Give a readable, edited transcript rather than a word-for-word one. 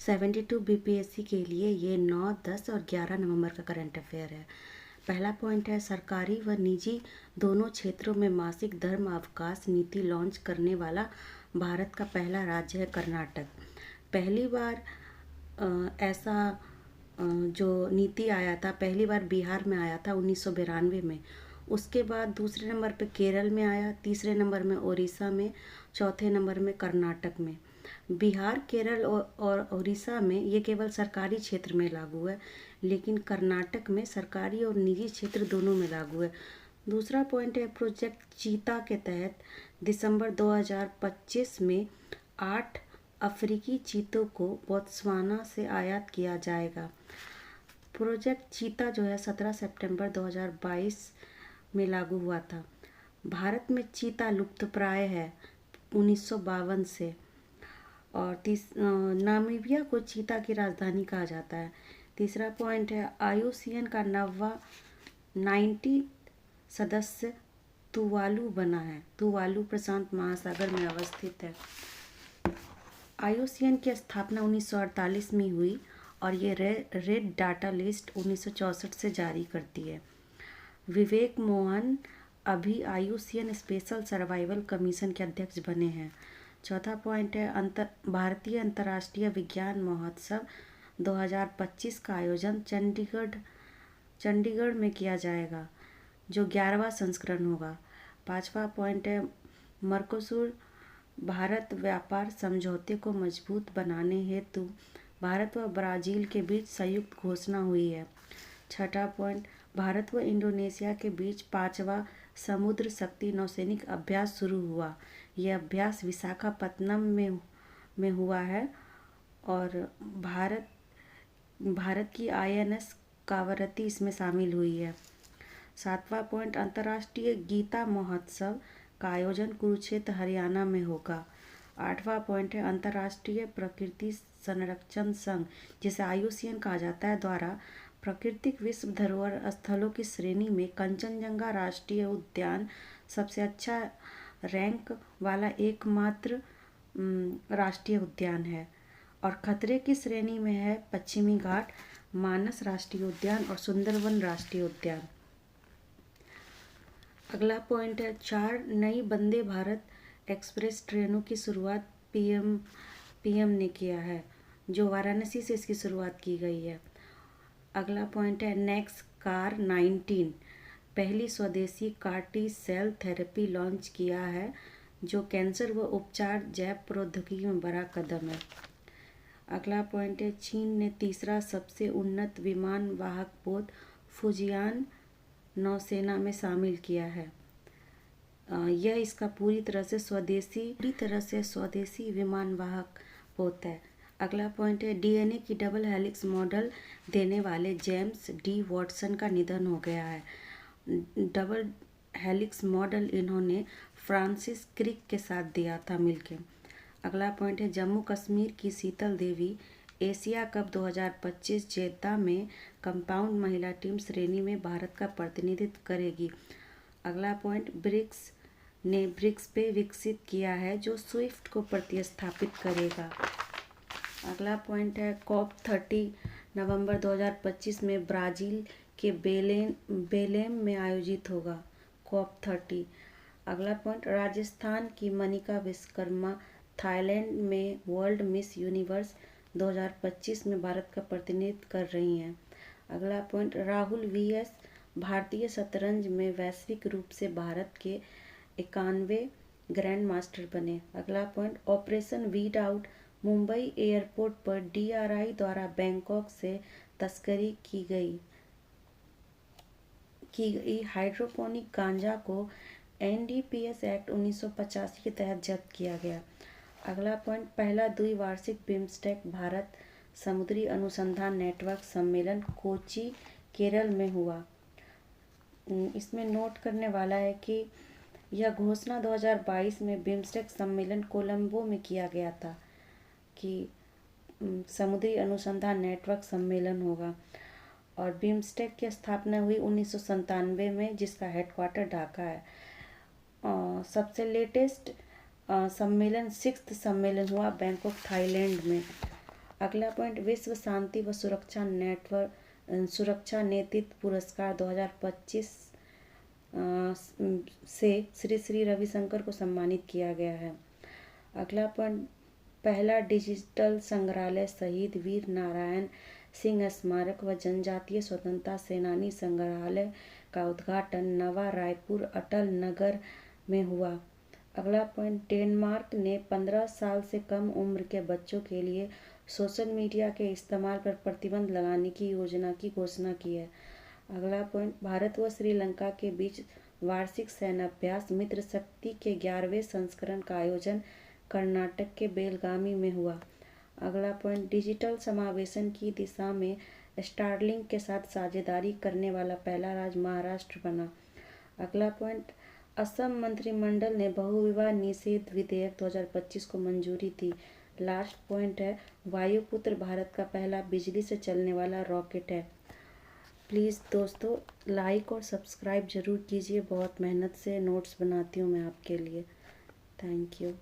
72 BPSC के लिए ये 9, 10 और 11 नवंबर का करंट अफेयर है। पहला पॉइंट है, सरकारी व निजी दोनों क्षेत्रों में मासिक धर्म अवकाश नीति लॉन्च करने वाला भारत का पहला राज्य है कर्नाटक। पहली बार ऐसा जो नीति आया था, पहली बार बिहार में आया था 1992 में। उसके बाद दूसरे नंबर पे केरल में आया, तीसरे नंबर में उड़ीसा में, चौथे नंबर में कर्नाटक में। बिहार, केरल और उड़ीसा में ये केवल सरकारी क्षेत्र में लागू है, लेकिन कर्नाटक में सरकारी और निजी क्षेत्र दोनों में लागू है। दूसरा पॉइंट है, प्रोजेक्ट चीता के तहत दिसंबर 2025 में 8 अफ्रीकी चीतों को बोत्सवाना से आयात किया जाएगा। प्रोजेक्ट चीता जो है 17 सितंबर 2022 में लागू हुआ था। भारत में चीता लुप्तप्राय है 1952 से। और नामीबिया को चीता की राजधानी कहा जाता है। तीसरा पॉइंट है, आईयूसीएन का 90 सदस्य तुवालू बना है। तुवालू प्रशांत महासागर में अवस्थित है। आईयूसीएन की स्थापना 1948 में हुई और ये रेड डाटा लिस्ट 1964 से जारी करती है। विवेक मोहन अभी आईयूसीएन स्पेशल सर्वाइवल कमीशन के अध्यक्ष बने हैं। चौथा पॉइंट है, भारतीय अंतर्राष्ट्रीय विज्ञान महोत्सव 2025 का आयोजन चंडीगढ़ में किया जाएगा, जो 11वां संस्करण होगा। पांचवा पॉइंट है, मर्कोसुर भारत व्यापार समझौते को मजबूत बनाने हेतु भारत व ब्राज़ील के बीच संयुक्त घोषणा हुई है। छठा पॉइंट, भारत व इंडोनेशिया के बीच 5वां समुद्र शक्ति नौसैनिक अभ्यास शुरू हुआ। यह अभ्यास विशाखापत्तनम में हुआ है और भारत की आईएनएस कावरती इसमें शामिल हुई है। सातवां पॉइंट, अंतर्राष्ट्रीय गीता महोत्सव का आयोजन कुरुक्षेत्र हरियाणा में होगा। आठवां पॉइंट है, अंतर्राष्ट्रीय प्रकृति संरक्षण संघ, जिसे आईयूसीएन कहा जाता है, द्वारा प्राकृतिक विश्व धरोहर स्थलों की श्रेणी में कंचनजंगा राष्ट्रीय उद्यान सबसे अच्छा रैंक वाला एकमात्र राष्ट्रीय उद्यान है और खतरे की श्रेणी में है पश्चिमी घाट, मानस राष्ट्रीय उद्यान और सुंदरवन राष्ट्रीय उद्यान। अगला पॉइंट है, 4 नई वंदे भारत एक्सप्रेस ट्रेनों की शुरुआत पीएम ने किया है, जो वाराणसी से इसकी शुरुआत की गई है। अगला पॉइंट है, नेक्स कार 19 पहली स्वदेशी कार्टी सेल थेरेपी लॉन्च किया है, जो कैंसर व उपचार जैव प्रौद्योगिकी में बड़ा कदम है। अगला पॉइंट है, चीन ने तीसरा सबसे उन्नत विमान वाहक पोत फुजियान नौसेना में शामिल किया है। यह इसका पूरी तरह से स्वदेशी विमान वाहक पोत है। अगला पॉइंट है, डीएनए की डबल हेलिक्स मॉडल देने वाले जेम्स डी वॉटसन का निधन हो गया है। डबल हेलिक्स मॉडल इन्होंने फ्रांसिस क्रिक के साथ दिया था मिलके। अगला पॉइंट है, जम्मू कश्मीर की शीतल देवी एशिया कप 2025 जेद्दा में कंपाउंड महिला टीम श्रेणी में भारत का प्रतिनिधित्व करेगी। अगला पॉइंट, ब्रिक्स ने ब्रिक्स पे विकसित किया है, जो स्विफ्ट को प्रतिस्थापित करेगा। अगला पॉइंट है, कॉप 30 नवंबर 2025 में ब्राज़ील के बेलेम में आयोजित होगा। कॉप 30। अगला पॉइंट, राजस्थान की मनिका विश्वकर्मा थाईलैंड में वर्ल्ड मिस यूनिवर्स 2025 में भारत का प्रतिनिधित्व कर रही हैं। अगला पॉइंट, राहुल वीएस भारतीय शतरंज में वैश्विक रूप से भारत के 91वें ग्रैंड मास्टर बने। अगला point, operation weed out Mumbai airport पर डीआरआई द्वारा बैंकॉक से तस्करी की गई हाइड्रोपोनिक गांजा को एनडीपीएस एक्ट 1985 के तहत जब्त किया गया। अगला पॉइंट, पहला द्विवार्षिक बिम्स्टेक भारत समुद्री अनुसंधान नेटवर्क सम्मेलन कोची केरल में हुआ। इसमें नोट करने वाला है कि यह घोषणा 2022 में बिम्स्टेक सम्मेलन कोलंबो में किया गया था कि समुद्री अनुसंधान नेटवर्क सम्मेलन होगा और बिम्स्टेक की स्थापना हुई 1997 में, जिसका हेडक्वार्टर ढाका है। सबसे लेटेस्ट सम्मेलन 6th सम्मेलन हुआ बैंकॉक थाईलैंड में अगला पॉइंट, विश्व शांति व सुरक्षा नेटवर्क सुरक्षा नेतृत्व पुरस्कार 2025 से श्री श्री रविशंकर को सम्मानित किया गया है। अगला पॉइंट, पहला डिजिटल संग्रहालय शहीद वीर नारायण सिंह स्मारक व जनजातीय स्वतंत्रता सेनानी संग्रहालय का उद्घाटन नवा रायपुर अटल नगर में हुआ। अगला पॉइंट, डेनमार्क ने 15 साल से कम उम्र के बच्चों के लिए सोशल मीडिया के इस्तेमाल पर प्रतिबंध लगाने की योजना की घोषणा की है। अगला पॉइंट, भारत व श्रीलंका के बीच वार्षिक सैन्याभ्यास मित्र शक्ति के 11वें संस्करण का आयोजन कर्नाटक के बेलगामी में हुआ। अगला पॉइंट, डिजिटल समावेशन की दिशा में स्टारलिंक के साथ साझेदारी करने वाला पहला राज्य महाराष्ट्र बना। अगला पॉइंट, असम मंत्रिमंडल ने बहुविवाह निषेध विधेयक 2025 को मंजूरी दी। लास्ट पॉइंट है, वायुपुत्र भारत का पहला बिजली से चलने वाला रॉकेट है। प्लीज़ दोस्तों लाइक और सब्सक्राइब ज़रूर कीजिए, बहुत मेहनत से नोट्स बनाती हूँ मैं आपके लिए। Thank you.